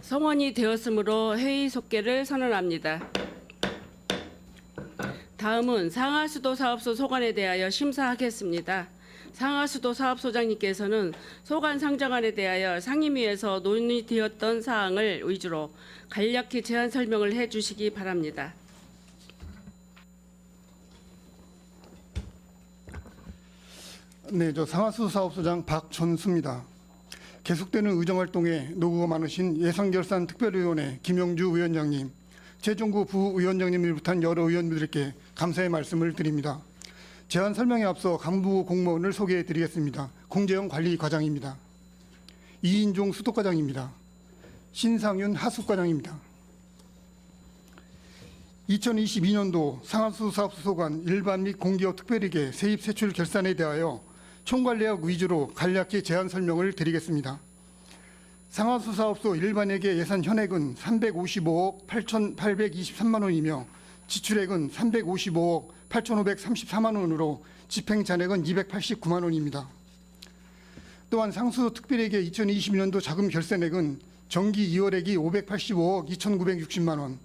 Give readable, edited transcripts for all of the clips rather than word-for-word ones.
성원이 되었으므로 회의 속개를 선언합니다. 다음은 상하수도 사업소 소관에 대하여 심사하겠습니다. 상하수도 사업소장님께서는 소관 상정안에 대하여 상임위에서 논의되었던 사항을 위주로 간략히 제안 설명을 해주시기 바랍니다. 네, 저 상하수도 사업소장 박전수입니다. 계속되는 의정활동에 노고가 많으신 예산결산특별위원회 김영주 위원장님, 최종구 부위원장님을 비롯한 여러 의원님들께 감사의 말씀을 드립니다. 제안 설명에 앞서 간부 공무원을 소개해 드리겠습니다. 공재영 관리과장입니다. 이인종 수도과장입니다. 신상윤 하수과장입니다. 2022년도 상하수도 사업소 소관 일반 및 공기업 특별회계 세입 세출 결산에 대하여 총괄내역 위주로 간략히 제안 설명을 드리겠습니다. 상하수도 사업소 일반회계 예산 현액은 355억 8,823만 원이며 지출액은 355억 8,534만 원으로 집행 잔액은 289만 원입니다. 또한 상수도 특별회계 2022년도 자금 결산액은 정기 2월액이 585억 2,960만 원,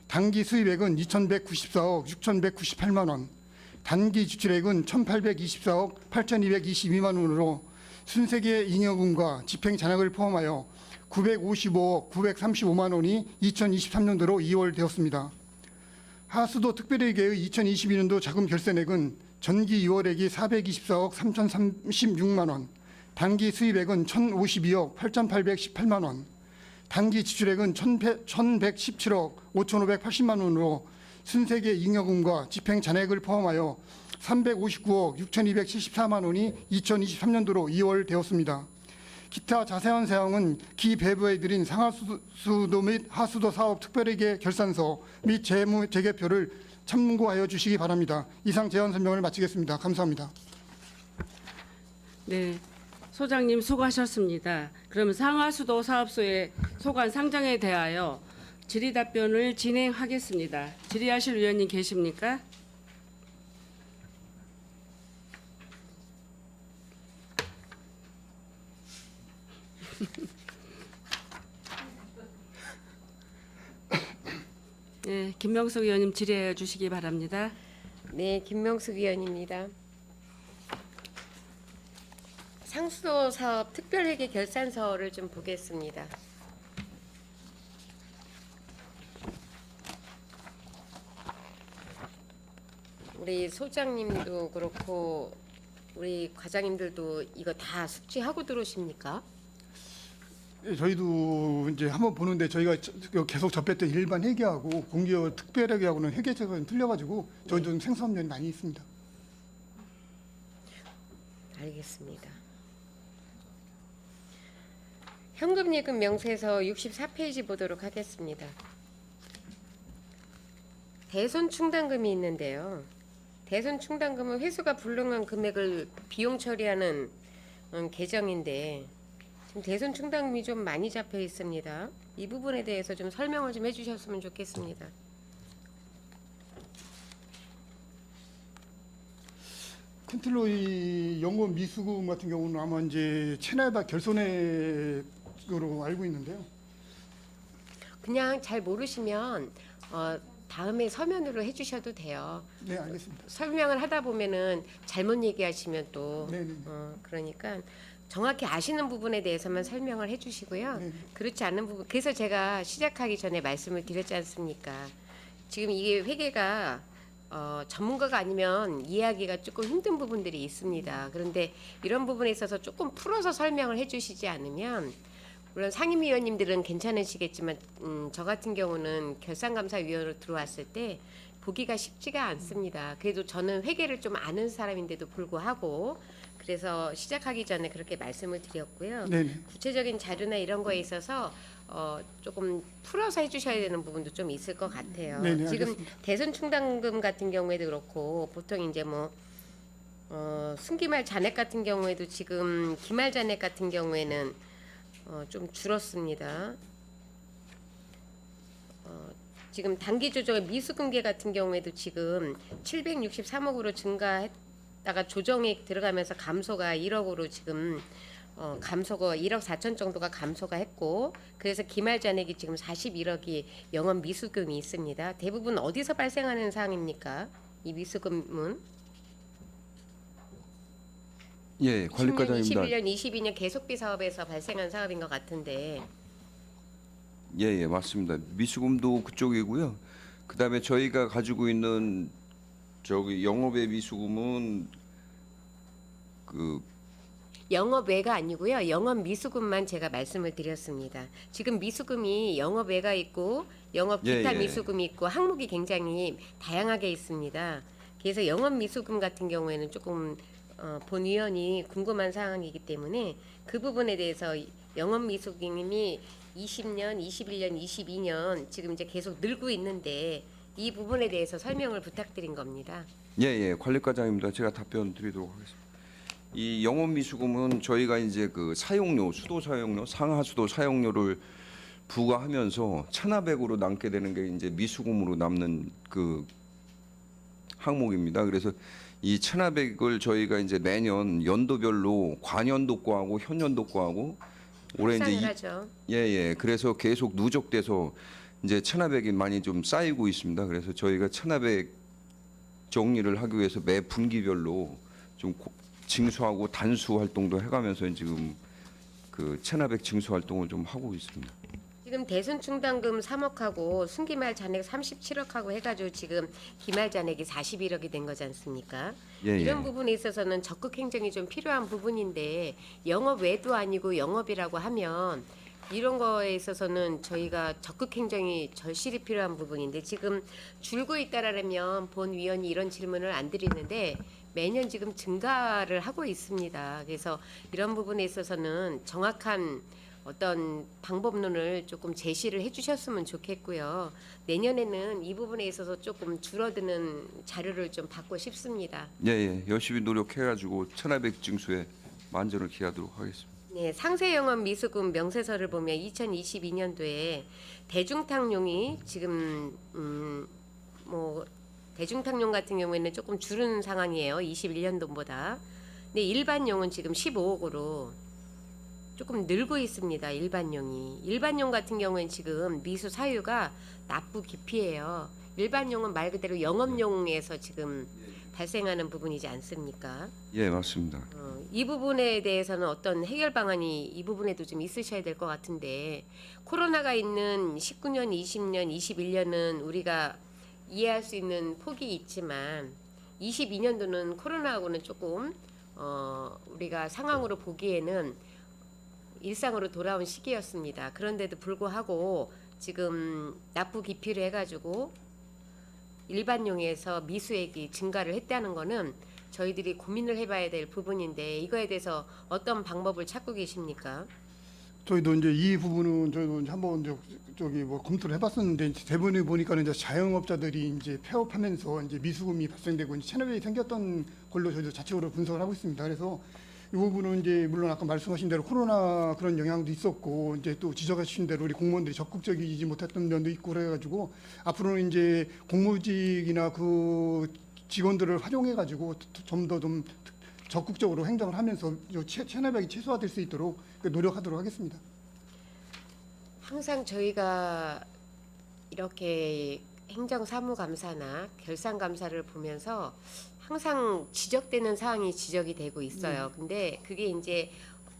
단기 수입액은 2,194억 6,198만 원, 단기 지출액은 1,824억 8,222만 원으로 순세계 잉여금과 집행 잔액을 포함하여 955억 935만 원이 2023년도로 2월되었습니다. 하수도 특별회계의 2022년도 자금 결산액은 전기 2월액이 424억 3,036만 원, 단기 수입액은 1,052억 8,818만 원, 단기 지출액은 1,117억 5,580만 원으로 순세계 잉여금과 집행 잔액을 포함하여 359억 6,274만 원이 2023년도로 2월되었습니다. 기타 자세한 사항은 기배부해드린 상하수도 및 하수도 사업 특별회계 결산서 및 재무 재개표를 참고하여 주시기 바랍니다. 이상 제안 설명을 마치겠습니다. 감사합니다. 네, 소장님 수고하셨습니다. 그럼 상하수도 사업소의 소관 상정에 대하여 질의 답변을 진행하겠습니다. 질의하실 위원님 계십니까? 네, 김명숙 의원님 질의해 주시기 바랍니다. 네, 김명숙 의원입니다. 상수도 사업 특별회계 결산서를 좀 보겠습니다. 우리 소장님도 그렇고 우리 과장님들도 이거 다 숙지하고 들어오십니까? 예, 저희도 이제 한번 보는데 저희가 계속 접했던 일반 회계하고 공기업 특별회계하고는 회계체가 좀 틀려가지고 저희 좀 생소한 면이 많이 있습니다. 알겠습니다. 현금 예금 명세서 64페이지 보도록 하겠습니다. 대손 충당금이 있는데요. 대손 충당금은 회수가 불능한 금액을 비용 처리하는 계정인데 지금 대손 충당금이 좀 많이 잡혀 있습니다. 이 부분에 대해서 좀 설명을 좀 해주셨으면 좋겠습니다. 컨트롤 이 연금 미수금 같은 경우는 아마 이제 체납다 결손액으로 알고 있는데요. 그냥 잘 모르시면 다음에 서면으로 해주셔도 돼요. 네, 알겠습니다. 설명을 하다 보면은 잘못 얘기하시면 또 네네. 그러니까 정확히 아시는 부분에 대해서만 설명을 해주시고요. 네네. 그렇지 않은 부분, 그래서 제가 시작하기 전에 말씀을 드렸지 않습니까? 지금 이게 회계가 전문가가 아니면 이해하기가 조금 힘든 부분들이 있습니다. 그런데 이런 부분에 있어서 조금 풀어서 설명을 해주시지 않으면 물론 상임위원님들은 괜찮으시겠지만 저 같은 경우는 결산감사위원으로 들어왔을 때 보기가 쉽지가 않습니다. 그래도 저는 회계를 좀 아는 사람인데도 불구하고 그래서 시작하기 전에 그렇게 말씀을 드렸고요. 네네. 구체적인 자료나 이런 거에 있어서 조금 풀어서 해주셔야 되는 부분도 좀 있을 것 같아요. 네네, 지금 알겠습니다. 대손 충당금 같은 경우에도 그렇고 보통 이제 순기말 잔액 같은 경우에도 지금 기말 잔액 같은 경우에는 좀 줄었습니다. 지금 단기 조정의 미수금계 같은 경우에도 지금 763억으로 증가했다가 조정액 들어가면서 감소가 1억으로 지금 감소가 1억 4천 정도가 감소가 했고 그래서 기말 잔액이 지금 41억이 영업 미수금이 있습니다. 대부분 어디서 발생하는 사항입니까? 이 미수금은 예, 10년, 관리과장입니다. 21년, 22년 계속비 사업에서 발생한 사업인 것 같은데 예, 예, 맞습니다. 미수금도 그쪽이고요. 그다음에 저희가 가지고 있는 저기 영업의 미수금은 그 영업외가 아니고요. 영업 미수금만 제가 말씀을 드렸습니다. 지금 미수금이 영업외가 있고 영업 기타 예, 예. 미수금이 있고 항목이 굉장히 다양하게 있습니다. 그래서 영업 미수금 같은 경우에는 조금 본 위원이 궁금한 사항이기 때문에 그 부분에 대해서 영업 미수금이 20년, 21년, 22년 지금 이제 계속 늘고 있는데 이 부분에 대해서 설명을 부탁드린 겁니다. 예, 예, 관리과장입니다. 제가 답변 드리도록 하겠습니다. 이 영업 미수금은 저희가 이제 그 사용료, 수도 사용료, 상하 수도 사용료를 부과하면서 1,400으로 남게 되는 게 이제 미수금으로 남는 그 항목입니다. 그래서 이 1,400을 저희가 이제 매년 연도별로 관연도 거하고 현연도 거하고 올해 이제 합산을 하죠. 예. 그래서 계속 누적돼서 이제 1,400이 많이 좀 쌓이고 있습니다. 그래서 저희가 1,400 정리를 하기 위해서 매 분기별로 좀 징수하고 단수 활동도 해가면서 지금 그 1,400 징수 활동을 좀 하고 있습니다. 지금 대순 충당금 3억하고 순기말 잔액 37억하고 해가지고 지금 기말 잔액이 41억이 된 거지 않습니까? 예, 이런 예. 부분에 있어서는 적극 행정이 좀 필요한 부분인데 영업 외도 아니고 영업이라고 하면 이런 거에 있어서는 저희가 적극 행정이 절실히 필요한 부분인데 지금 줄고 있다라면 본 위원이 이런 질문을 안 드리는데 매년 지금 증가를 하고 있습니다. 그래서 이런 부분에 있어서는 정확한 어떤 방법론을 조금 제시를 해주셨으면 좋겠고요. 내년에는 이 부분에 있어서 조금 줄어드는 자료를 좀 받고 싶습니다. 예. 열심히 노력해가지고 1,400 징수에 만전을 기하도록 하겠습니다. 네, 상세 영업 미수금 명세서를 보면 2022년도에 대중탕용이 지금 뭐 대중탕용 같은 경우에는 조금 줄은 상황이에요. 21년도보다. 근데 일반용은 지금 15억으로 조금 늘고 있습니다. 일반용 같은 경우에는 지금 미수 사유가 납부 기피예요. 일반용은 말 그대로 영업용에서 지금 발생하는 부분이지 않습니까? 예, 맞습니다. 이 부분에 대해서는 어떤 해결 방안이 이 부분에도 좀 있으셔야 될 것 같은데 코로나가 있는 19년, 20년, 21년은 우리가 이해할 수 있는 폭이 있지만 22년도는 코로나하고는 조금 우리가 상황으로 보기에는 일상으로 돌아온 시기였습니다. 그런데도 불구하고 지금 납부 기피를 해가지고 일반용에서 미수액이 증가를 했다는 거는 저희들이 고민을 해봐야 될 부분인데 이거에 대해서 어떤 방법을 찾고 계십니까? 저희도 이제 이 부분은 저희도 이제 한번 저기 뭐 검토를 해봤었는데 이제 대본에 보니까는 이제 자영업자들이 이제 폐업하면서 이제 미수금이 발생되고 이제 체납이 생겼던 걸로 저희도 자체적으로 분석을 하고 있습니다. 그래서 이 부분은 이제 물론 아까 말씀하신 대로 코로나 그런 영향도 있었고 이제 또 지적하신 대로 우리 공무원들이 적극적이지 못했던 면도 있고 그래가지고 앞으로는 이제 공무직이나 그 직원들을 활용해가지고 좀 더 좀 적극적으로 행정을 하면서 체납액이 최소화될 수 있도록 노력하도록 하겠습니다. 항상 저희가 이렇게 행정사무감사나 결산감사를 보면서 항상 지적되는 사항이 지적이 되고 있어요. 근데 그게 이제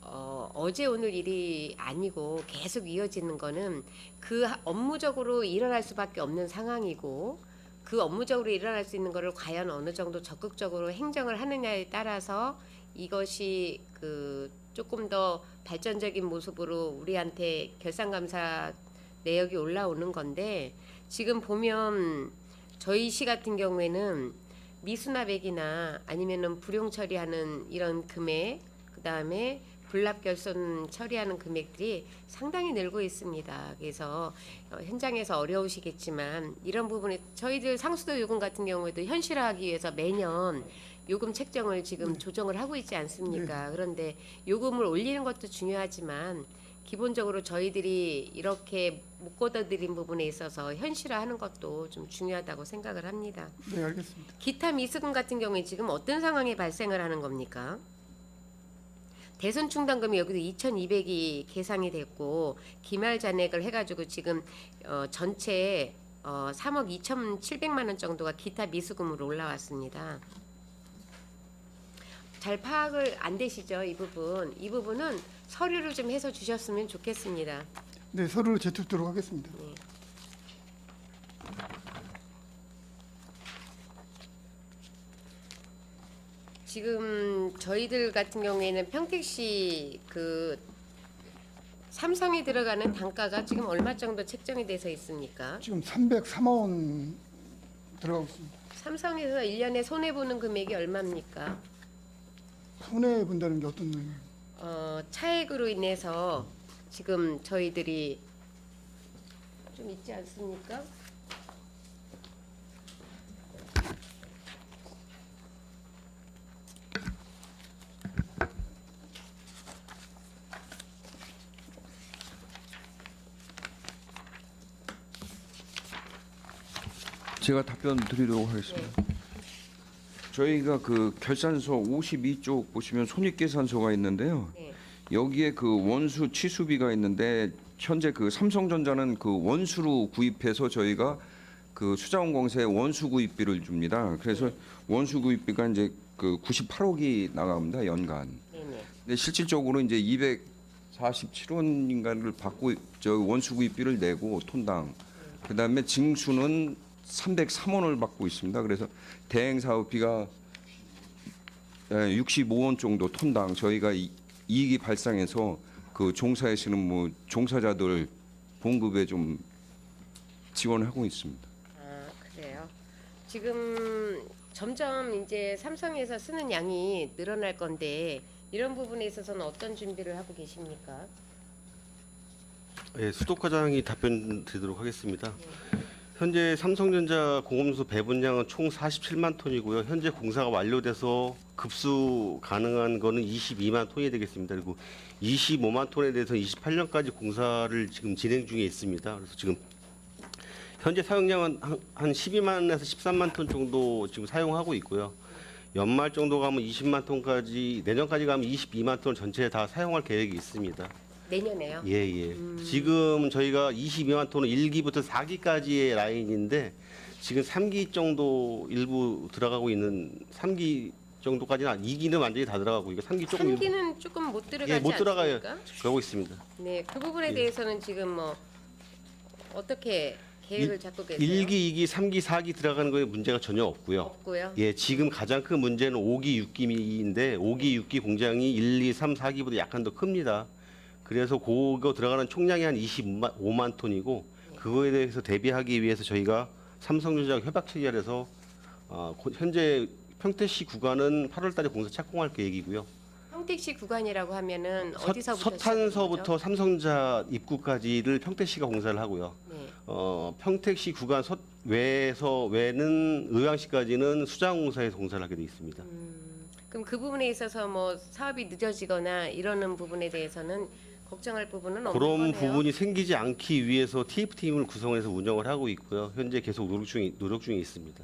어제 오늘 일이 아니고 계속 이어지는 거는 그 업무적으로 일어날 수밖에 없는 상황이고 그 업무적으로 일어날 수 있는 거를 과연 어느 정도 적극적으로 행정을 하느냐에 따라서 이것이 그 조금 더 발전적인 모습으로 우리한테 결산감사 내역이 올라오는 건데 지금 보면 저희 시 같은 경우에는 미수납액이나 아니면은 불용 처리하는 이런 금액, 그 다음에 불납결손 처리하는 금액들이 상당히 늘고 있습니다. 그래서 현장에서 어려우시겠지만 이런 부분에 저희들 상수도 요금 같은 경우에도 현실화하기 위해서 매년 요금 책정을 지금 조정을 하고 있지 않습니까? 그런데 요금을 올리는 것도 중요하지만 기본적으로 저희들이 이렇게 못 걷어들인 부분에 있어서 현실화하는 것도 좀 중요하다고 생각을 합니다. 네, 알겠습니다. 기타 미수금 같은 경우에 지금 어떤 상황이 발생을 하는 겁니까? 대손 충당금이 여기도 2,200이 계상이 됐고 기말 잔액을 해가지고 지금 전체 3억 2,700만 원 정도가 기타 미수금으로 올라왔습니다. 잘 파악을 안 되시죠? 이 부분. 이 부분은 서류를 좀 해서 주셨으면 좋겠습니다. 네, 서류를 제출토록 하겠습니다. 네. 지금 저희들 같은 경우에는 평택시 그 삼성이 들어가는 단가가 지금 얼마 정도 책정이 돼서 있습니까? 지금 303만 원 들어가고 있습니다. 삼성에서 1년에 손해 보는 금액이 얼마입니까? 손해 본다는 게 어떤 차액으로 인해서 지금 저희들이 좀 있지 않습니까? 제가 답변 드리도록 하겠습니다. 저희가 그 결산서 52쪽 보시면 손익계산서가 있는데요. 네. 여기에 그 원수 치수비가 있는데 현재 그 삼성전자는 그 원수로 구입해서 저희가 그 수자원공사에 원수 구입비를 줍니다. 그래서 원수 구입비가 이제 그 98억이 나갑니다, 연간. 네네. 근데 실질적으로 이제 247원인가를 받고 저 원수 구입비를 내고 톤당. 그다음에 징수는 303원을 받고 있습니다. 그래서 대행 사업비가 65원 정도 톤당 저희가 이익이 발생해서 그 종사하시는 뭐 종사자들 봉급에 좀 지원하고 있습니다. 아, 그래요. 지금 점점 이제 삼성에서 쓰는 양이 늘어날 건데 이런 부분에 있어서는 어떤 준비를 하고 계십니까? 예, 수도과장이 답변 드리도록 하겠습니다. 현재 삼성전자 공업수 배분량은 총 47만 톤이고요. 현재 공사가 완료돼서 급수 가능한 거는 22만 톤이 되겠습니다. 그리고 25만 톤에 대해서 28년까지 공사를 지금 진행 중에 있습니다. 그래서 지금 현재 사용량은 한 12만에서 13만 톤 정도 지금 사용하고 있고요. 연말 정도 가면 20만 톤까지, 내년까지 가면 22만 톤 전체 다 사용할 계획이 있습니다. 내년에요. 예, 예. 지금 저희가 22만 톤은 1기부터 4기까지의 라인인데 지금 3기 정도 일부 들어가고 있는 3기 정도까지는 2기는 완전히 다 들어가고 이거 3기 조금 3기는 조금 못 들어가지 예, 못 들어가요. 않습니까? 그러고 있습니다. 네, 그 부분에 예. 대해서는 지금 뭐 어떻게 계획을 잡고 계세요? 1기, 2기, 3기, 4기 들어가는 거에 문제가 전혀 없고요. 없고요. 예, 지금 가장 큰 문제는 5기, 6기인데 5기, 6기 공장이 1, 2, 3, 4기보다 약간 더 큽니다. 그래서 그거 들어가는 총량이 한 25만 톤이고 그거에 대해서 대비하기 위해서 저희가 삼성전자와 협약 체결해서 현재 평택시 구간은 8월달에 공사 착공할 계획이고요. 평택시 구간이라고 하면은 어디서부터 서탄서부터 삼성전자 입구까지를 평택시가 공사를 하고요. 시작하는 거죠? 네. 평택시 구간 외는 의왕시까지는 수자공사에서 공사를 하게 돼 있습니다. 그럼 그 부분에 있어서 뭐 사업이 늦어지거나 이러는 부분에 대해서는 걱정할 부분은 없는 그런 거네요. 부분이 생기지 않기 위해서 TF팀을 구성해서 운영을 하고 있고요. 현재 계속 노력 중에 있습니다.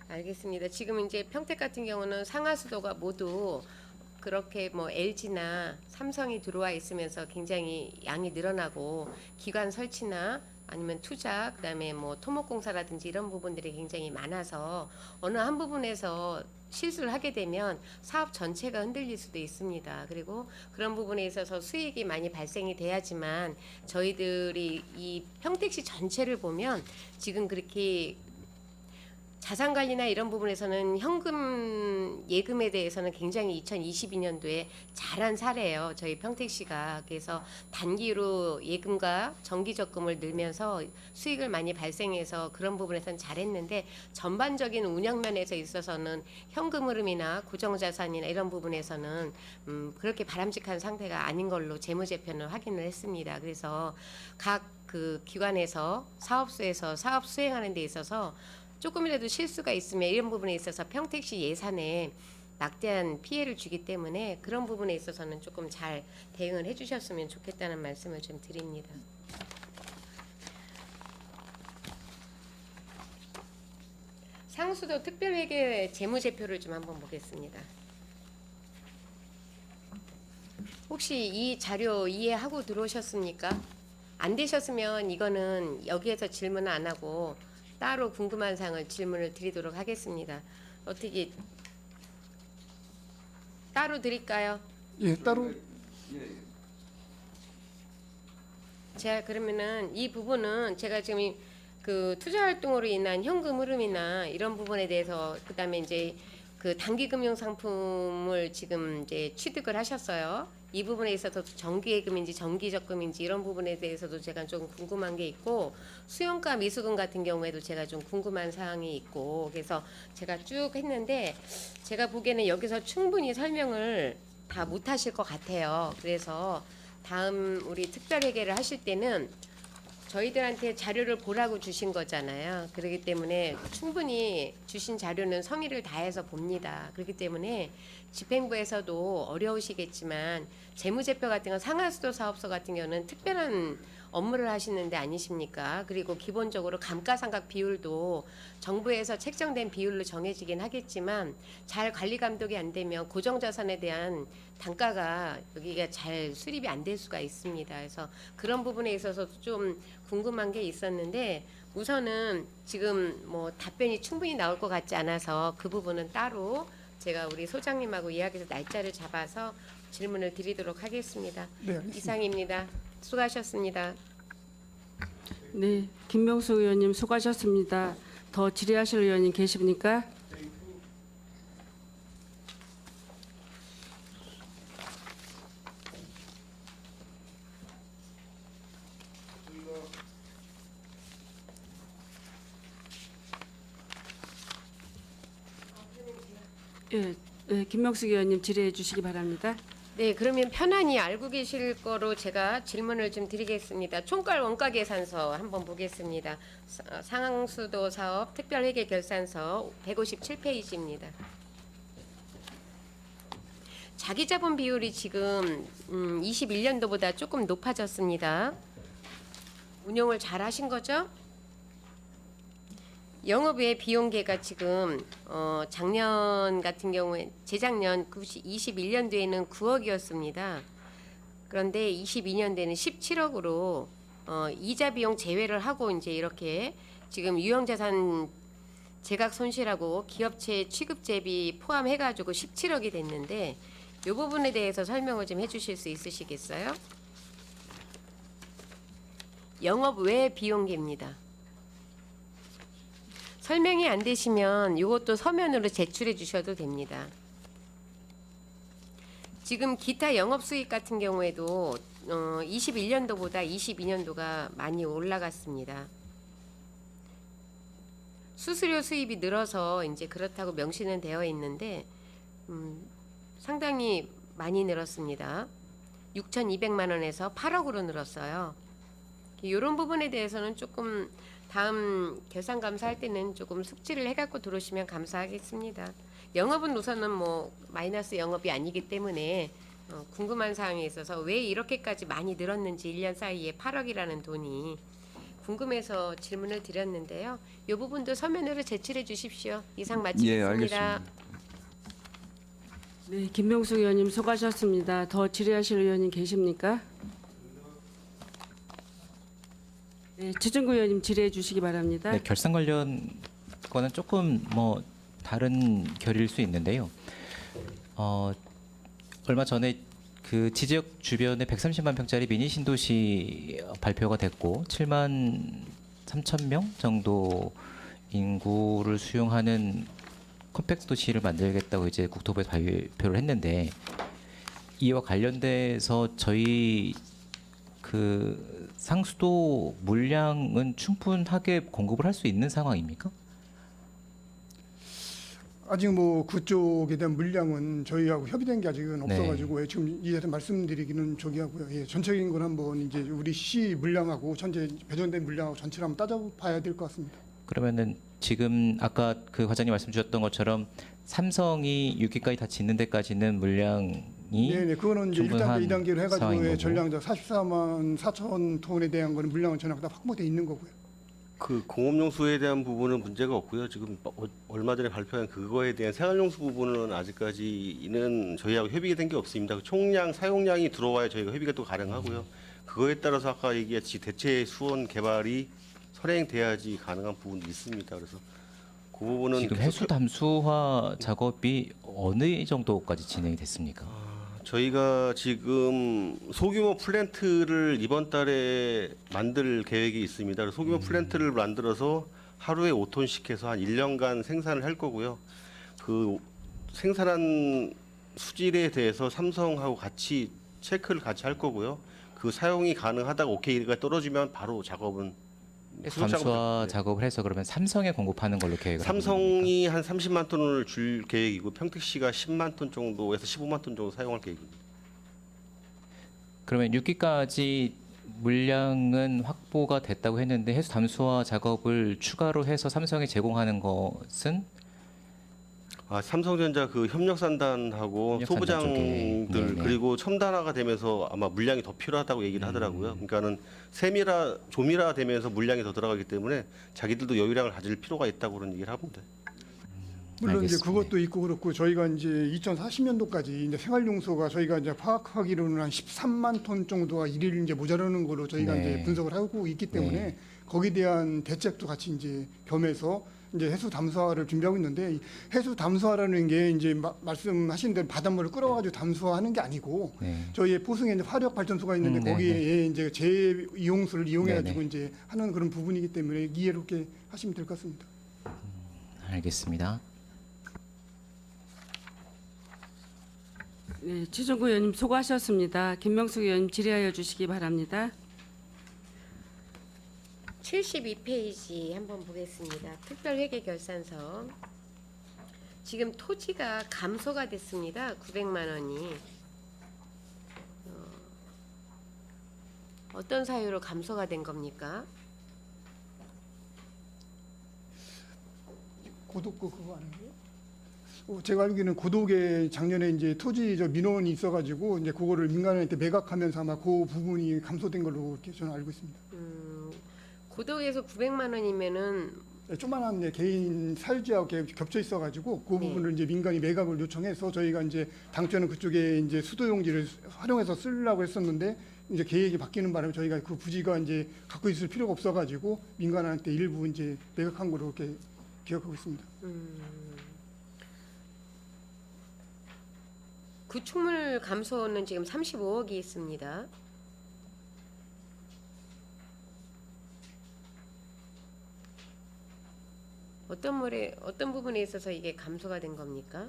알겠습니다. 지금 이제 평택 같은 경우는 상하수도가 모두 그렇게 뭐 LG나 삼성이 들어와 있으면서 굉장히 양이 늘어나고 기관 설치나 아니면 투자 그다음에 뭐 토목공사라든지 이런 부분들이 굉장히 많아서 어느 한 부분에서 실수를 하게 되면 사업 전체가 흔들릴 수도 있습니다. 그리고 그런 부분에 있어서 수익이 많이 발생이 돼야지만 저희들이 이 평택시 전체를 보면 지금 그렇게 자산 관리나 이런 부분에서는 현금 예금에 대해서는 굉장히 2022년도에 잘한 사례예요. 저희 평택시가. 그래서 단기로 예금과 정기 적금을 늘면서 수익을 많이 발생해서 그런 부분에서는 잘했는데 전반적인 운영 면에서 있어서는 현금 흐름이나 고정자산이나 이런 부분에서는 그렇게 바람직한 상태가 아닌 걸로 재무제표는 확인을 했습니다. 그래서 각 그 기관에서 사업소에서 사업 수행하는 데 있어서 조금이라도 실수가 있으면 이런 부분에 있어서 평택시 예산에 막대한 피해를 주기 때문에 그런 부분에 있어서는 조금 잘 대응을 해주셨으면 좋겠다는 말씀을 좀 드립니다. 상수도 특별회계 재무제표를 좀 한번 보겠습니다. 혹시 이 자료 이해하고 들어오셨습니까? 안 되셨으면 이거는 여기에서 질문 안 하고 따로 궁금한 사항을 질문을 드리도록 하겠습니다. 어떻게 따로 드릴까요? 예, 따로 제가 그러면은 이 부분은 제가 지금 그 투자 활동으로 인한 현금 흐름이나 이런 부분에 대해서 그다음에 이제 그 단기 금융 상품을 지금 이제 취득을 하셨어요. 이 부분에 있어서 정기예금인지 정기적금인지 이런 부분에 대해서도 제가 좀 궁금한 게 있고 수용가 미수금 같은 경우에도 제가 좀 궁금한 사항이 있고 그래서 제가 쭉 했는데 제가 보기에는 여기서 충분히 설명을 다 못하실 것 같아요. 그래서 다음 우리 특별회계를 하실 때는 저희들한테 자료를 보라고 주신 거잖아요. 그렇기 때문에 충분히 주신 자료는 성의를 다해서 봅니다. 그렇기 때문에 집행부에서도 어려우시겠지만 재무제표 같은 건 상하수도 사업소 같은 경우는 특별한 업무를 하시는 데 아니십니까? 그리고 기본적으로 감가상각 비율도 정부에서 책정된 비율로 정해지긴 하겠지만 잘 관리 감독이 안 되면 고정자산에 대한 단가가 여기가 잘 수립이 안 될 수가 있습니다. 그래서 그런 부분에 있어서도 좀 궁금한 게 있었는데 우선은 지금 뭐 답변이 충분히 나올 것 같지 않아서 그 부분은 따로 제가 우리 소장님하고 이야기해서 날짜를 잡아서 질문을 드리도록 하겠습니다. 네, 알겠습니다. 이상입니다. 수고하셨습니다. 네, 김명수 의원님 수고하셨습니다. 더 질의하실 의원님 계십니까? 예, 김명수 의원님 질의해 주시기 바랍니다. 네, 그러면 편안히 알고 계실 거로 제가 질문을 좀 드리겠습니다. 총괄 원가 계산서 한번 보겠습니다. 상황수도 사업 특별회계 결산서 157페이지입니다. 자기자본 비율이 지금 21년도보다 조금 높아졌습니다. 운용을 잘 하신 거죠? 영업 외 비용계가 지금 작년 같은 경우에 재작년 21년도에는 9억이었습니다. 그런데 22년도에는 17억으로 이자 비용 제외를 하고 이제 이렇게 지금 유형자산 재각 손실하고 기업체 취급 대비 포함해 가지고 17억이 됐는데 이 부분에 대해서 설명을 좀 해주실 수 있으시겠어요? 영업 외 비용계입니다. 설명이 안 되시면 이것도 서면으로 제출해 주셔도 됩니다. 지금 기타 영업 수익 같은 경우에도 21년도보다 22년도가 많이 올라갔습니다. 수수료 수입이 늘어서 이제 그렇다고 명시는 되어 있는데 상당히 많이 늘었습니다. 6,200만 원에서 8억으로 늘었어요. 이런 부분에 대해서는 조금 다음 결산 감사할 때는 조금 숙지를 해갖고 들어오시면 감사하겠습니다. 영업은 우선은 뭐 마이너스 영업이 아니기 때문에 궁금한 사항이 있어서 왜 이렇게까지 많이 늘었는지 1년 사이에 8억이라는 돈이 궁금해서 질문을 드렸는데요. 이 부분도 서면으로 제출해 주십시오. 이상 마치겠습니다. 예, 알겠습니다. 네, 김명수 의원님 수고하셨습니다. 더 질의하실 의원님 계십니까? 네, 최준구 의원님 질의해 주시기 바랍니다. 네, 결산 관련 거는 조금 뭐 다른 결일 수 있는데요. 얼마 전에 그 지지역 주변에 130만 평짜리 미니 신도시 발표가 됐고 7만 3천 명 정도 인구를 수용하는 컴팩트 도시를 만들겠다고 이제 국토부에서 발표를 했는데 이와 관련돼서 저희 그 상수도 물량은 충분하게 공급을 할 수 있는 상황입니까? 아직 뭐 그쪽에 대한 물량은 저희하고 협의된 게 아직은 네. 없어가지고 지금 이 자리에서 말씀드리기는 저기하고요. 예, 전체적인 건 한번 이제 우리 시 물량하고 전체 배정된 물량하고 전체를 한번 따져봐야 될 것 같습니다. 그러면은 지금 아까 그 과장님 말씀 주셨던 것처럼 삼성이 6기까지 다 짓는 데까지는 물량이 네네, 그거는 이제 충분한 1단계, 2단계로 해가지고 상황인 예, 거고. 전량 44만 4천 톤에 대한 거는 물량은 전혀 다 확보돼 있는 거고요. 그 공업용수에 대한 부분은 문제가 없고요. 지금 얼마 전에 발표한 그거에 대한 생활용수 부분은 아직까지는 저희하고 협의가 된 게 없습니다. 그 총량 사용량이 들어와야 저희가 협의가 또 가능하고요. 그거에 따라서 아까 얘기했듯이 대체 수원 개발이 선행돼야지 가능한 부분도 있습니다. 그래서 그 부분은 지금 계속 해수 담수화 작업이 어느 정도까지 진행이 됐습니까? 저희가 지금 소규모 플랜트를 이번 달에 만들 계획이 있습니다. 그래서 소규모 플랜트를 만들어서 하루에 5톤씩 해서 한 1년간 생산을 할 거고요. 그 생산한 수질에 대해서 삼성하고 같이 체크를 같이 할 거고요. 그 사용이 가능하다가 오케이가 떨어지면 바로 작업은 해수 후속 담수화 작업을- 작업을 해서 그러면 삼성에 공급하는 걸로 계획을 하고 있는 겁니까? 삼성이 한 30만 톤을 줄 계획이고 평택시가 10만 톤 정도에서 15만 톤 정도 사용할 계획입니다. 그러면 6기까지 물량은 확보가 됐다고 했는데 해수 담수화 작업을 추가로 해서 삼성에 제공하는 것은 삼성전자 그 협력산단하고 협력산단 소부장들 쪽에, 네네. 그리고 첨단화가 되면서 아마 물량이 더 필요하다고 얘기를 하더라고요. 그러니까는 세밀화 조밀화 되면서 물량이 더 들어가기 때문에 자기들도 여유량을 가질 필요가 있다고 그런 얘기를 합니다. 물론 이제 알겠습니다. 그것도 있고 그렇고 저희가 이제 2040년도까지 이제 생활용수가 저희가 이제 파악하기로는 한 13만 톤 정도가 일일 이제 모자라는 걸로 저희가 네. 이제 분석을 하고 있기 때문에 네. 거기에 대한 대책도 같이 이제 겸해서 이제 해수 담수화를 준비하고 있는데 이 해수 담수화라는 게 이제 말씀하신 대로 바닷물을 끌어가지고 담수화하는 게 아니고 네. 저희의 포승에 이제 화력 발전소가 있는데 네, 거기에 이제 재이용수를 이용해가지고 네, 이제 하는 그런 부분이기 때문에 이해롭게 하시면 될 것 같습니다. 알겠습니다. 네, 최종구 의원님 수고하셨습니다. 김명숙 의원님 질의하여 주시기 바랍니다. 72페이지 한번 보겠습니다. 특별회계결산서. 지금 토지가 감소가 됐습니다. 900만 원이. 어떤 사유로 감소가 된 겁니까? 고독고 그거 아니에요? 제가 알기로는 고독에 작년에 이제 토지 민원이 있어가지고 이제 그거를 민간한테 매각하면서 아마 그 부분이 감소된 걸로 이렇게 저는 알고 있습니다. 고독에서 900만 원이면은 조만한 이제 개인 사유지하고 겹쳐 있어가지고 그 네. 부분을 이제 민간이 매각을 요청해서 저희가 이제 당초에는 그쪽에 이제 수도용지를 활용해서 쓰려고 했었는데 이제 계획이 바뀌는 바람에 저희가 그 부지가 이제 갖고 있을 필요가 없어가지고 민간한테 일부 이제 매각한 걸로 이렇게 기억하고 있습니다. 구축물 감소는 지금 35억이 있습니다. 어떤 부분에 있어서 이게 감소가 된 겁니까?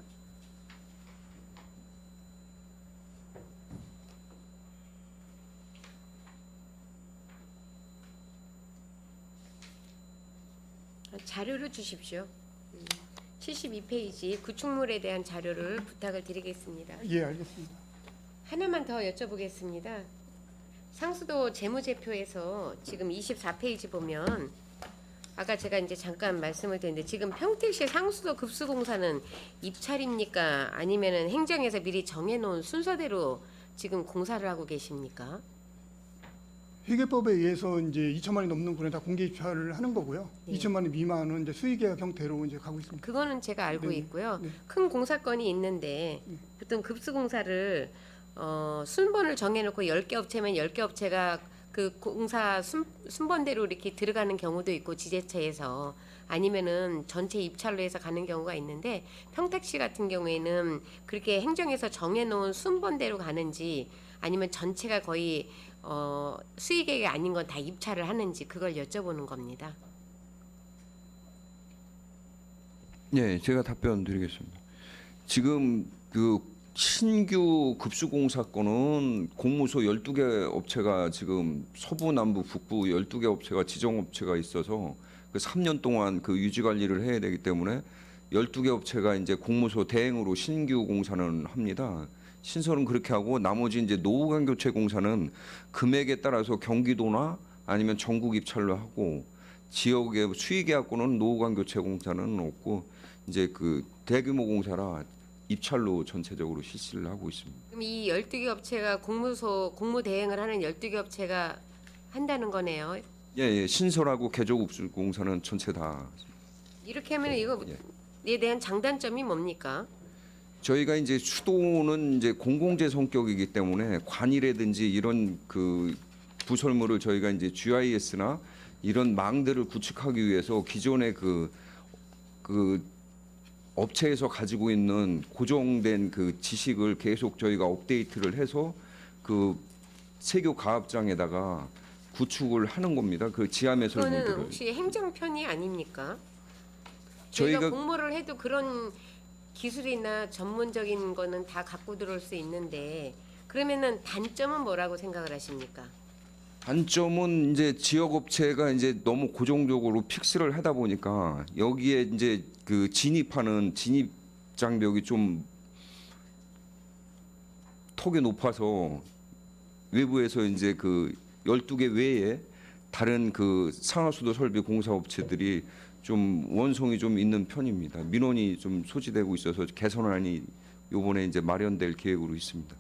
자료를 주십시오. 72페이지 구축물에 대한 자료를 부탁을 드리겠습니다. 예, 알겠습니다. 하나만 더 여쭤보겠습니다. 상수도 재무제표에서 지금 24페이지 보면 아까 제가 이제 잠깐 말씀을 드렸는데 지금 평택시 상수도 급수공사는 입찰입니까? 아니면은 행정에서 미리 정해놓은 순서대로 지금 공사를 하고 계십니까? 회계법에 의해서 이제 2천만 원이 넘는 분에 다 공개 입찰을 하는 거고요. 네. 2천만 원 미만은 이제 수의계약 형태로 이제 가고 있습니다. 그거는 제가 알고 네, 있고요. 네. 큰 공사건이 있는데 보통 급수공사를 순번을 정해놓고 10개 업체면 10개 업체가 그 공사 순번대로 이렇게 들어가는 경우도 있고 지자체에서 아니면은 전체 입찰로 해서 가는 경우가 있는데 평택시 같은 경우에는 그렇게 행정에서 정해놓은 순번대로 가는지 아니면 전체가 거의 수의계획이 아닌 건 다 입찰을 하는지 그걸 여쭤보는 겁니다. 네, 제가 답변 드리겠습니다. 지금 그 신규 급수공사 건은 공무소 12개 업체가 지금 서부, 남부, 북부 12개 업체가 지정업체가 있어서 그 3년 동안 그 유지 관리를 해야 되기 때문에 12개 업체가 이제 공무소 대행으로 신규 공사는 합니다. 신설은 그렇게 하고 나머지 이제 노후관 교체 공사는 금액에 따라서 경기도나 아니면 전국 입찰로 하고 지역의 수의계약권은 노후관 교체 공사는 없고 이제 그 대규모 공사라 입찰로 전체적으로 실시를 하고 있습니다. 그럼 이 12개 업체가 공무 대행을 하는 12개 업체가 한다는 거네요. 예, 신설하고 개조급수공사는 전체 다 이렇게 하면 이거에 예. 대한 장단점이 뭡니까? 저희가 이제 수도는 이제 공공재 성격이기 때문에 관이라든지 이런 그 부설물을 저희가 이제 GIS나 이런 망들을 구축하기 위해서 기존의 그 업체에서 가지고 있는 고정된 그 지식을 계속 저희가 업데이트를 해서 그 세교 가압장에다가 구축을 하는 겁니다. 그 지하 그거는 매설물들을. 혹시 행정편이 아닙니까? 저희가 저희가 공모를 해도 그런 기술이나 전문적인 거는 다 갖고 들어올 수 있는데 그러면은 단점은 뭐라고 생각을 하십니까? 단점은 이제 지역 업체가 이제 너무 고정적으로 픽스를 하다 보니까 여기에 이제 그 진입하는 진입 장벽이 좀 턱이 높아서 외부에서 이제 그 12개 외에 다른 그 상하수도 설비 공사 업체들이 좀 원성이 좀 있는 편입니다. 민원이 좀 소지되고 있어서 개선안이 요번에 이제 마련될 계획으로 있습니다.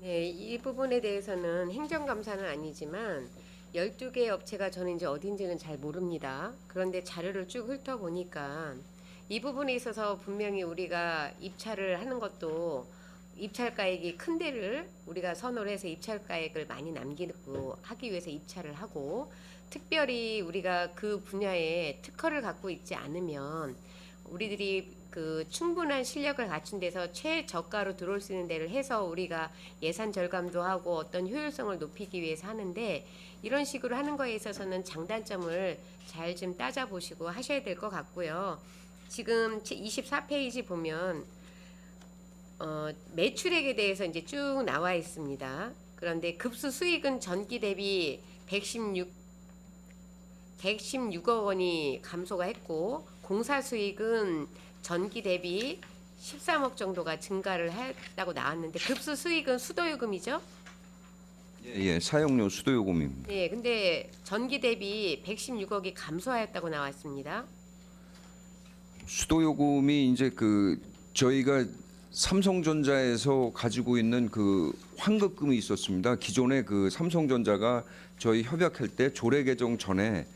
네, 이 부분에 대해서는 행정감사는 아니지만 12개 업체가 저는 이제 어딘지는 잘 모릅니다. 그런데 자료를 쭉 훑어보니까 이 부분에 있어서 분명히 우리가 입찰을 하는 것도 입찰가액이 큰 데를 우리가 선호를 해서 입찰가액을 많이 남기고 하기 위해서 입찰을 하고 특별히 우리가 그 분야에 특허를 갖고 있지 않으면 우리들이 그 충분한 실력을 갖춘 데서 최저가로 들어올 수 있는 데를 해서 우리가 예산 절감도 하고 어떤 효율성을 높이기 위해서 하는데 이런 식으로 하는 거에 있어서는 장단점을 잘 좀 따져보시고 하셔야 될 것 같고요. 지금 24페이지 보면 매출액에 대해서 이제 쭉 나와 있습니다. 그런데 급수 수익은 전기 대비 116억 원이 감소가 했고 공사 수익은 전기 대비 13억 정도가 증가를 했다고 나왔는데 급수 수익은 수도요금이죠? 예, 사용료 수도요금입니다. 네, 근데 전기 대비 116억이 감소하였다고 나왔습니다. 수도요금이 이제 그 저희가 삼성전자에서 가지고 있는 그 환급금이 있었습니다. 기존에 그 삼성전자가 저희 협약할 때 조례 개정 전에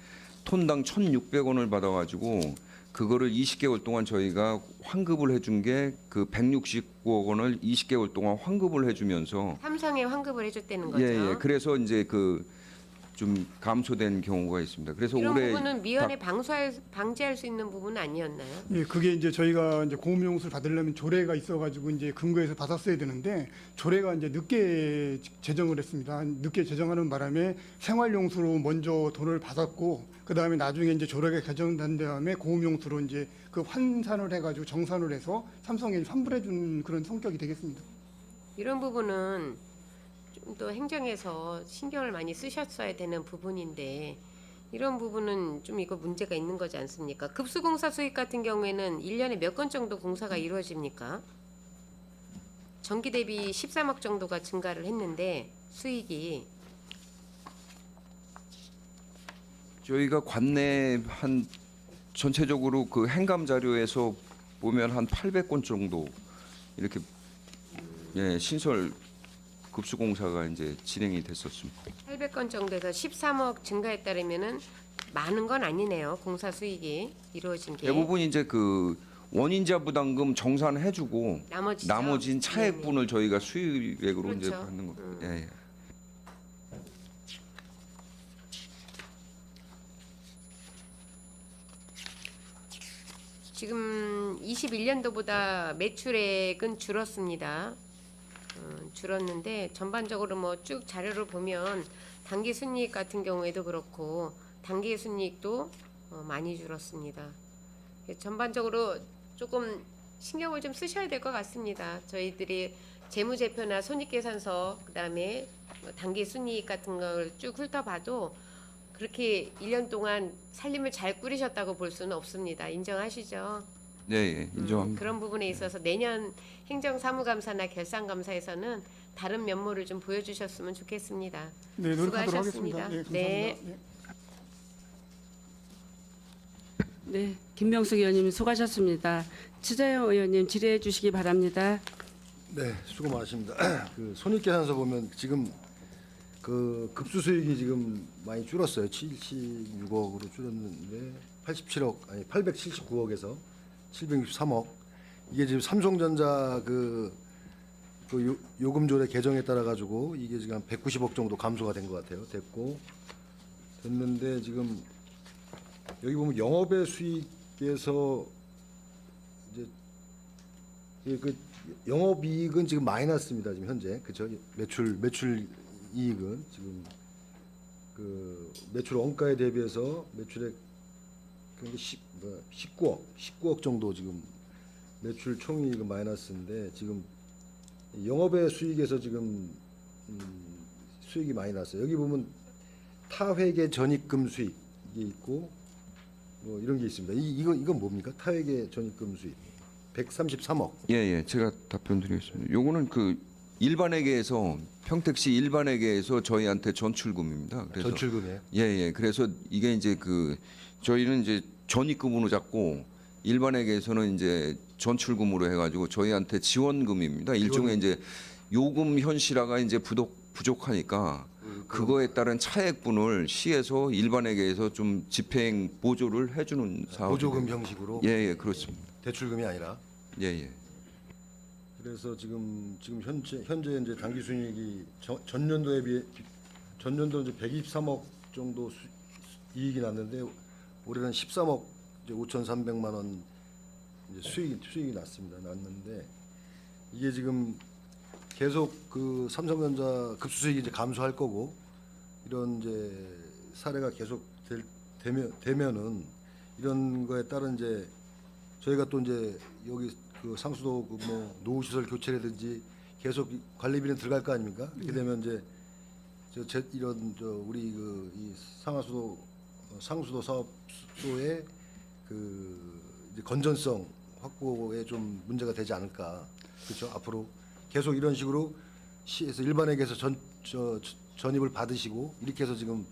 톤당 1,600원을 받아가지고 그거를 20개월 동안 저희가 환급을 해준 게 그 169억 원을 20개월 동안 환급을 해주면서 삼성에 환급을 해줬다는 거죠. 예, 그래서 이제 그 좀 감소된 경우가 있습니다. 그래서 이런 올해 부분은 미연에 방지할 수 있는 부분은 아니었나요? 예, 그게 이제 저희가 이제 고음용수를 받으려면 조례가 있어가지고 이제 근거에서 받았어야 되는데 조례가 이제 늦게 제정을 했습니다. 늦게 제정하는 바람에 생활용수로 먼저 돈을 받았고 그 다음에 나중에 이제 조례가 개정된 다음에 고음용수로 이제 그 환산을 해가지고 정산을 해서 삼성에 환불해준 그런 성격이 되겠습니다. 이런 부분은 좀 더 행정에서 신경을 많이 쓰셨어야 되는 부분인데 이런 부분은 좀 이거 문제가 있는 거지 않습니까? 급수공사 수익 같은 경우에는 1년에 몇 건 정도 공사가 이루어집니까? 전기 대비 13억 정도가 증가를 했는데 수익이 저희가 관내 한 전체적으로 그 행감 자료에서 보면 한 800건 정도 이렇게 예, 신설 급수공사가 이제 진행이 됐었습니다. 800건 정도에서 13억 증가했다면은 많은 건 아니네요. 공사 수익이 이루어진 게. 대부분 이제 그 원인자 부담금 정산해주고 나머지죠? 나머진 차액분을 저희가 수익액으로 이제 그렇죠. 받는 겁니다. 예, 예. 지금 21년도보다 매출액은 줄었습니다. 줄었는데 전반적으로 뭐 쭉 자료를 보면 단기 순이익 같은 경우에도 그렇고 단기 순이익도 많이 줄었습니다. 전반적으로 조금 신경을 좀 쓰셔야 될 것 같습니다. 저희들이 재무제표나 손익계산서 그다음에 단기 순이익 같은 걸 쭉 훑어봐도 그렇게 1년 동안 살림을 잘 꾸리셨다고 볼 수는 없습니다. 인정하시죠? 네, 예, 인정합니다. 그런 부분에 있어서 내년 행정사무감사나 결산감사에서는 다른 면모를 좀 보여주셨으면 좋겠습니다. 네, 노력하도록 수고하셨습니다. 하겠습니다. 네. 감사합니다. 네, 김명숙 의원님 수고하셨습니다. 치자영 의원님 질의해 주시기 바랍니다. 네, 수고 많으십니다. 그 손익계산서 보면 지금 그 급수 수익이 지금 많이 줄었어요. 76억으로 줄었는데 879억에서 763억. 이게 지금 삼성전자 요금 조례 개정에 따라 가지고 이게 지금 한 190억 정도 감소가 된 것 같아요. 됐는데 지금 여기 보면 영업의 수익에서 이제 그 영업이익은 지금 마이너스입니다. 지금 현재 그죠? 매출 이익은 지금 그 매출 원가에 대비해서 매출액 그게 19억 정도 지금 매출 총이익은 마이너스인데 지금 영업의 수익에서 지금 수익이 많이 났어요. 여기 보면 타회계 전입금 수익 이게 있고 뭐 이런 게 있습니다. 이건 뭡니까? 타회계 전입금 수익 133억. 예, 제가 답변드리겠습니다. 요거는 그 일반회계에서 평택시 일반회계에서 저희한테 전출금입니다. 그래서 전출금이에요. 예. 그래서 이게 이제 그 저희는 이제 전입금으로 잡고 일반회계에서는 이제 전출금으로 해가지고 저희한테 지원금입니다. 일종의 이제 요금 현실화가 이제 부족하니까 그거에 따른 차액분을 시에서 일반회계에서 좀 집행 보조를 해주는 사업. 보조금 형식으로 예, 그렇습니다. 대출금이 아니라. 예. 그래서 지금 현재 이제 당기 순이익이 전년도에 비해 전년도 이제 123억 정도 이익이 났는데 올해는 13억 이제 5,300만 원 이제 수익이 났는데 이게 지금 계속 그 삼성전자 급수수익이 이제 감소할 거고 이런 이제 사례가 계속 되면은 이런 거에 따른 이제 저희가 또 이제 여기 그 상수도 그 뭐 노후시설 교체라든지 계속 관리비는 들어갈 거 아닙니까? 이렇게 되면 이제 우리 그 이 상수도 사업소의 그 이제 건전성 확보에 좀 문제가 되지 않을까. 그렇죠? 앞으로 계속 이런 식으로 시에서 일반회계에서 전입을 받으시고 이렇게 해서 지금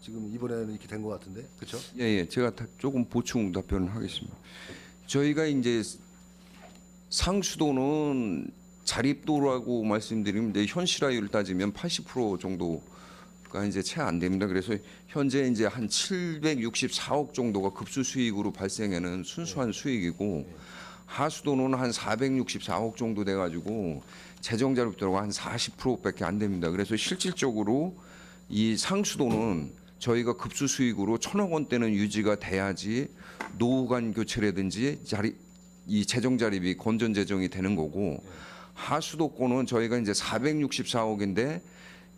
이번에는 이렇게 된 것 같은데. 그렇죠? 예. 제가 조금 보충 답변을 하겠습니다. 저희가 이제 상수도는 자립도라고 말씀드리면 현실화율 따지면 80% 정도가 이제 채 안 됩니다. 그래서 현재 이제 한 764억 정도가 급수 수익으로 발생하는 순수한 수익이고 하수도는 한 464억 정도 돼가지고 재정 자립도가 한 40%밖에 안 됩니다. 그래서 실질적으로 이 상수도는 저희가 급수 수익으로 1,000억 원대는 유지가 돼야지 노후 간 교체라든지 이 재정 자립이 건전 재정이 되는 거고 하수도권은 저희가 이제 464억인데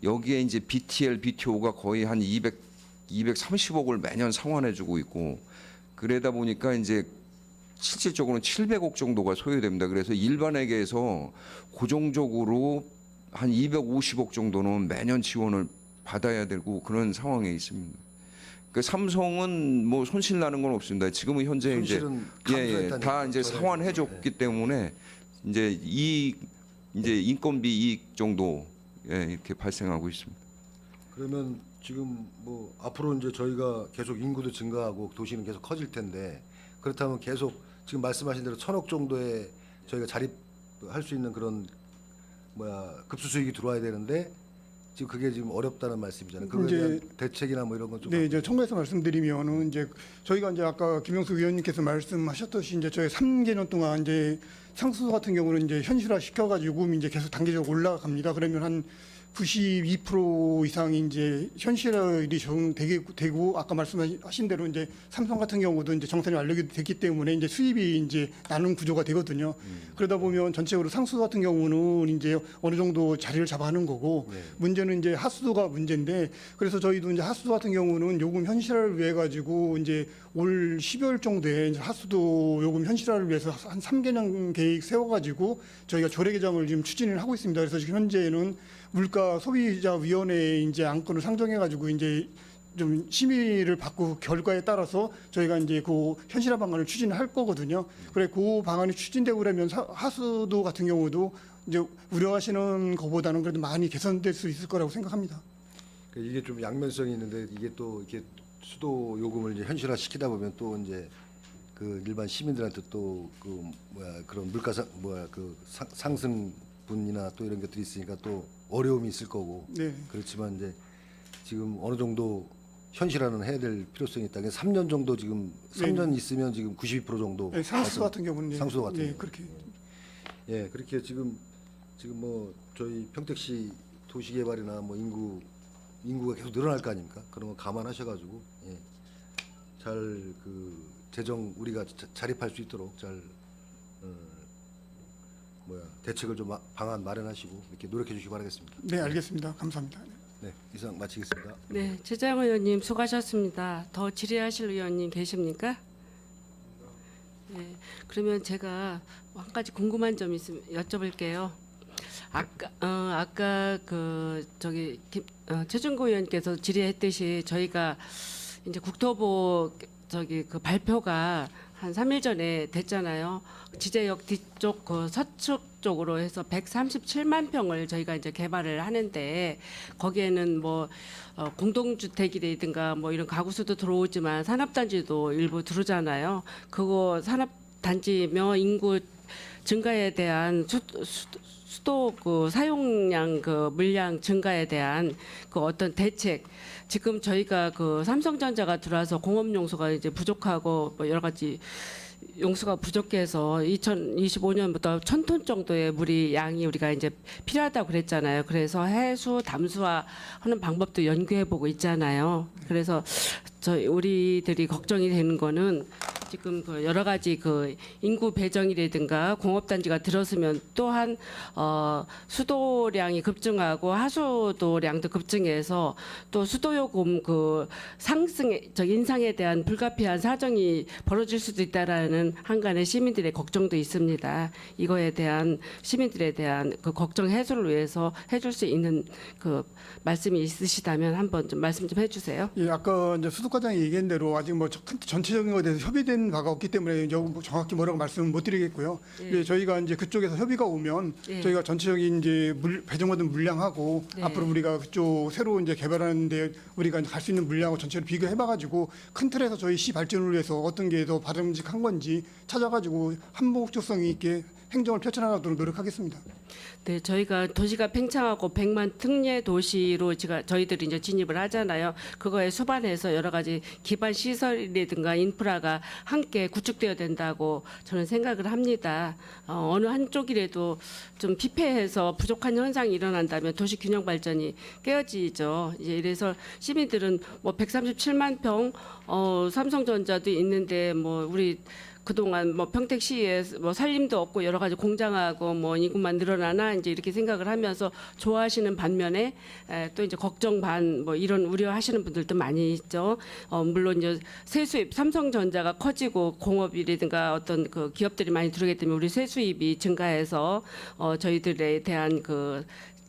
여기에 이제 BTL, BTO가 거의 한 230억을 매년 상환해주고 있고 그러다 보니까 이제 실질적으로는 700억 정도가 소요됩니다. 그래서 일반회계에서 고정적으로 한 250억 정도는 매년 지원을 받아야 되고 그런 상황에 있습니다. 그 삼성은 뭐 손실 나는 건 없습니다. 지금은 현재 이제 다 이제 상환해줬기 때문에 이제 이제 인건비 이익 정도 이렇게 발생하고 있습니다. 그러면 지금 뭐 앞으로 이제 저희가 계속 인구도 증가하고 도시는 계속 커질 텐데 그렇다면 계속 지금 말씀하신 대로 1,000억 정도의 저희가 자립할 수 있는 그런 급수 수익이 들어와야 되는데 지금 그게 지금 어렵다는 말씀이잖아요. 그거에 대한 대책이나 뭐 이런 건 좀. 네, 이제 첨가해서 말씀드리면은 이제 저희가 이제 아까 김영수 위원님께서 말씀하셨듯이 이제 저희 3개년 동안 이제 상수도 같은 경우는 이제 현실화 시켜가지고 이제 계속 단계적으로 올라갑니다. 그러면 한 92% 이상이 이제 현실화율이 적용되고 아까 말씀하신 대로 이제 삼성 같은 경우도 이제 정산이 완료가 됐기 때문에 이제 수입이 이제 나는 구조가 되거든요. 그러다 보면 전체적으로 상수도 같은 경우는 이제 어느 정도 자리를 잡아가는 거고 문제는 이제 하수도가 문제인데 그래서 저희도 이제 하수도 같은 경우는 요금 현실화를 위해 가지고 이제 올 12월 정도에 이제 하수도 요금 현실화를 위해서 한 3개년 계획 세워가지고 저희가 조례 개정을 지금 추진을 하고 있습니다. 그래서 지금 현재는 물가 소비자 위원회에 이제 안건을 상정해가지고 이제 좀 심의를 받고 결과에 따라서 저희가 이제 그 현실화 방안을 추진할 거거든요. 그래 그 방안이 추진되고 그러면 하수도 같은 경우도 이제 우려하시는 것보다는 그래도 많이 개선될 수 있을 거라고 생각합니다. 이게 좀 양면성이 있는데 이게 또 이렇게 수도 요금을 이제 현실화 시키다 보면 또 이제 그 일반 시민들한테 또 그 그런 물가 상승분이나 또 이런 것들이 있으니까 또 어려움이 있을 거고 네. 그렇지만 이제 지금 어느 정도 현실화는 해야 될 필요성이 있다. 3년 정도 지금 3년 있으면 지금 92% 정도 네, 상수 같은 경우는 예. 상수 같은 예, 경우. 그렇게 예, 그렇게 지금 뭐 저희 평택시 도시개발이나 뭐 인구가 계속 늘어날 거 아닙니까? 그런 거 감안하셔가지고 예, 잘 그 재정 우리가 자립할 수 있도록 잘 대책을 좀 방안 마련하시고 이렇게 노력해 주시기 바라겠습니다. 네, 알겠습니다. 감사합니다. 네, 이상 마치겠습니다. 네, 최재형 의원님 수고하셨습니다. 더 질의하실 의원님 계십니까? 네, 그러면 제가 한 가지 궁금한 점 있으면 여쭤볼게요. 아까 그 저기 최준구 의원께서 질의했듯이 저희가 이제 국토부 저기 그 발표가 한 3일 전에 됐잖아요. 지제역 뒤쪽 그 서측 쪽으로 해서 137만 평을 저희가 이제 개발을 하는데 거기에는 뭐 공동주택이라든가 뭐 이런 가구수도 들어오지만 산업단지도 일부 들어오잖아요. 그거 산업단지며 인구 증가에 대한 수도 그 사용량 그 물량 증가에 대한 그 어떤 대책 지금 저희가 그 삼성전자가 들어와서 공업 용수가 이제 부족하고 뭐 여러 가지 용수가 부족해서 2025년부터 1,000톤 정도의 물이 양이 우리가 이제 필요하다고 그랬잖아요. 그래서 해수 담수화하는 방법도 연구해 보고 있잖아요. 그래서 우리들이 걱정이 되는 거는 지금 그 여러 가지 그 인구 배정이라든가 공업단지가 들어서면 또한 수도량이 급증하고 하수도량도 급증해서 또 수도요금 그 인상에 대한 불가피한 사정이 벌어질 수도 있다라는 한간의 시민들의 걱정도 있습니다. 이거에 대한 시민들에 대한 그 걱정 해소를 위해서 해줄 수 있는 그 말씀이 있으시다면 한번 좀 말씀 좀 해주세요. 예, 아까 이제 수도과장이 얘기한 대로 아직 뭐 전체적인 것에 대해서 협의된 바가 없기 때문에 정확히 뭐라고 말씀을 못 드리겠고요. 예. 예, 저희가 이제 그쪽에서 협의가 오면 예. 저희가 전체적인 이제 배정받은 물량하고 네. 앞으로 우리가 그쪽 새로 이제 개발하는데 우리가 갈 수 있는 물량하고 전체를 비교해봐가지고 큰 틀에서 저희 시 발전을 위해서 어떤 게 더 바람직한 건지 찾아가지고 한목적성 있게 행정을 펼쳐나가도록 노력하겠습니다. 네, 저희가 도시가 팽창하고 100만 특례 도시로 저희들이 이제 진입을 하잖아요. 그거에 수반해서 여러 가지 기반 시설이라든가 인프라가 함께 구축되어야 된다고 저는 생각을 합니다. 어느 한쪽이라도 좀 피폐해서 부족한 현상이 일어난다면 도시 균형 발전이 깨어지죠. 이제 이래서 시민들은 뭐 137만 평 삼성전자도 있는데 뭐 우리 그동안 뭐 평택시에 뭐 살림도 없고 여러 가지 공장하고 뭐 인구만 늘어나나 이제 이렇게 생각을 하면서 좋아하시는 반면에 또 이제 걱정 반 뭐 이런 우려하시는 분들도 많이 있죠. 물론 이제 세수입 삼성전자가 커지고 공업이라든가 어떤 그 기업들이 많이 들어오기 때문에 우리 세수입이 증가해서 저희들에 대한 그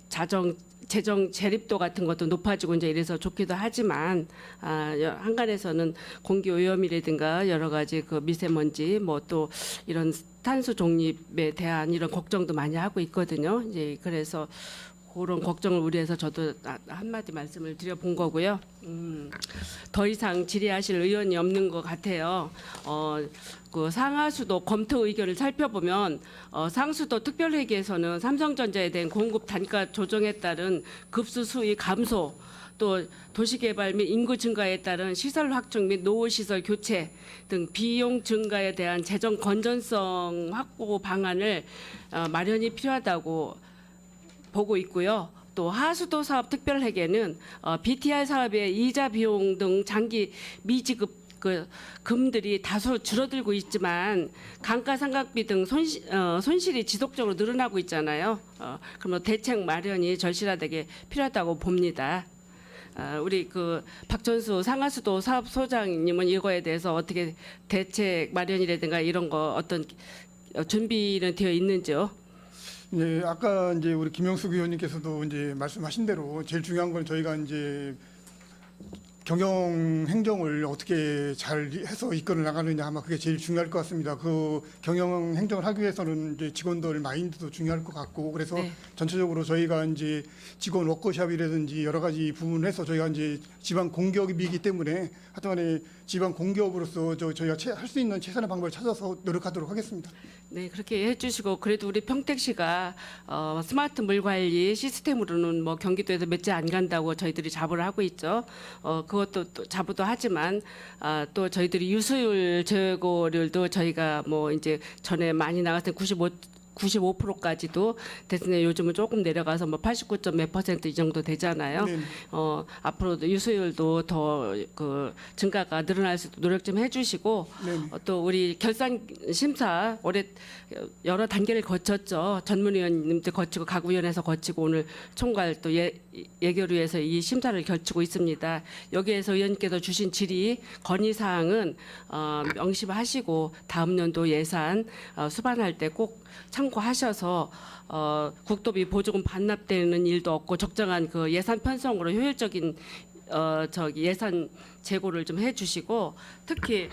재정 재립도 같은 것도 높아지고 이제 이래서 좋기도 하지만 한간에서는 공기 오염이라든가 여러 가지 그 미세먼지 뭐 또 이런 탄소 중립에 대한 이런 걱정도 많이 하고 있거든요. 이제 그래서 그런 걱정을 우려해서 저도 한마디 말씀을 드려본 거고요. 더 이상 질의하실 의원이 없는 것 같아요. 그 상하수도 검토 의견을 살펴보면 상수도 특별회계에서는 삼성전자에 대한 공급 단가 조정에 따른 급수 수익 감소 또 도시개발 및 인구 증가에 따른 시설 확충 및 노후시설 교체 등 비용 증가에 대한 재정 건전성 확보 방안을 마련이 필요하다고 보고 있고요. 또 하수도 사업 특별회계는 BTR 사업의 이자 비용 등 장기 미지급 그 금들이 다소 줄어들고 있지만 감가상각비 등 손실이 지속적으로 늘어나고 있잖아요. 그러면 대책 마련이 절실하게 필요하다고 봅니다. 우리 그 박전수 상하수도 사업소장님은 이거에 대해서 어떻게 대책 마련이라든가 이런 거 어떤 준비는 되어 있는지요? 네, 아까 이제 우리 김영숙 의원님께서도 이제 말씀하신 대로 제일 중요한 건 저희가 이제 경영 행정을 어떻게 잘 해서 이끌어 나가느냐 아마 그게 제일 중요할 것 같습니다. 그 경영 행정을 하기 위해서는 이제 직원들 마인드도 중요할 것 같고 그래서 네. 전체적으로 저희가 이제 직원 워크숍이라든지 여러 가지 부분을 해서 저희가 이제 지방 공기업이기 때문에 하여튼간에 지방 공기업으로서 저희가 할 수 있는 최선의 방법을 찾아서 노력하도록 하겠습니다. 네, 그렇게 해주시고 그래도 우리 평택시가 스마트 물 관리 시스템으로는 뭐 경기도에서 몇 째 안 간다고 저희들이 자부를 하고 있죠. 그것도 또 자부도 하지만 또 저희들이 유수율 제고율도 저희가 뭐 이제 전에 많이 나갔을 때 95%까지도 됐는데 요즘은 조금 내려가서 뭐 89.몇% 이 정도 되잖아요. 네. 앞으로도 유수율도 더 그 증가가 늘어날 수 있도록 노력 좀 해주시고 네. 또 우리 결산 심사 올해 여러 단계를 거쳤죠. 전문위원님들 거치고 각 위원회에서 거치고 오늘 총괄 또 예결위에서 이 심사를 결치고 있습니다. 여기에서 의원님께서 주신 질의 건의 사항은 명심하시고 다음 연도 예산 수반할 때 꼭 참고하셔서 국도비 보조금 반납되는 일도 없고 적정한 그 예산 편성으로 효율적인 예산 재고를 좀 해주시고 특히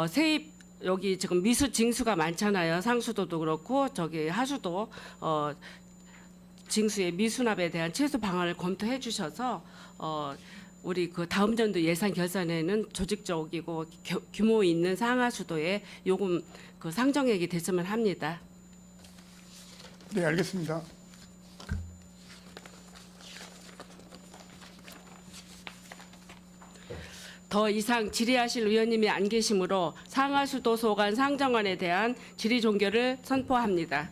세입 여기 지금 미수 징수가 많잖아요. 상수도도 그렇고 저기 하수도 징수의 미수납에 대한 최소 방안을 검토해 주셔서 우리 그 다음 연도 예산 결산에는 조직적이고 규모 있는 상하수도의 요금 그 상정액이 됐으면 합니다. 네, 알겠습니다. 더 이상 질의하실 의원님이 안 계시므로 상하수도 소관 상정안에 대한 질의 종결을 선포합니다.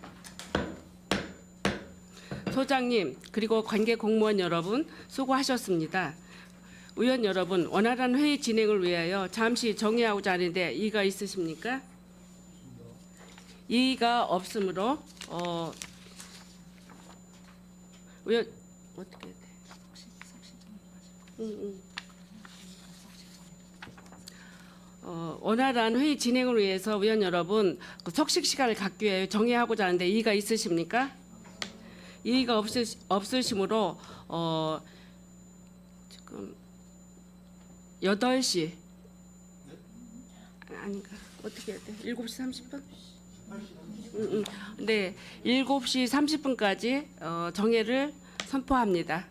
소장님 그리고 관계 공무원 여러분 수고하셨습니다. 의원 여러분 원활한 회의 진행을 위하여 잠시 정의하고자 하는데 이의가 있으십니까? 이의가 없으므로 의원 어떻게 해야 돼? 원활한 회의 진행을 위해서 의원 여러분 그 석식 시간을 갖기 위해 정의하고자 하는데 이의가 있으십니까? 이의가 없으시므로 지금 8시 아닌가 어떻게 해야 돼? 7시 30분? 네, 7시 30분까지 정회를 선포합니다.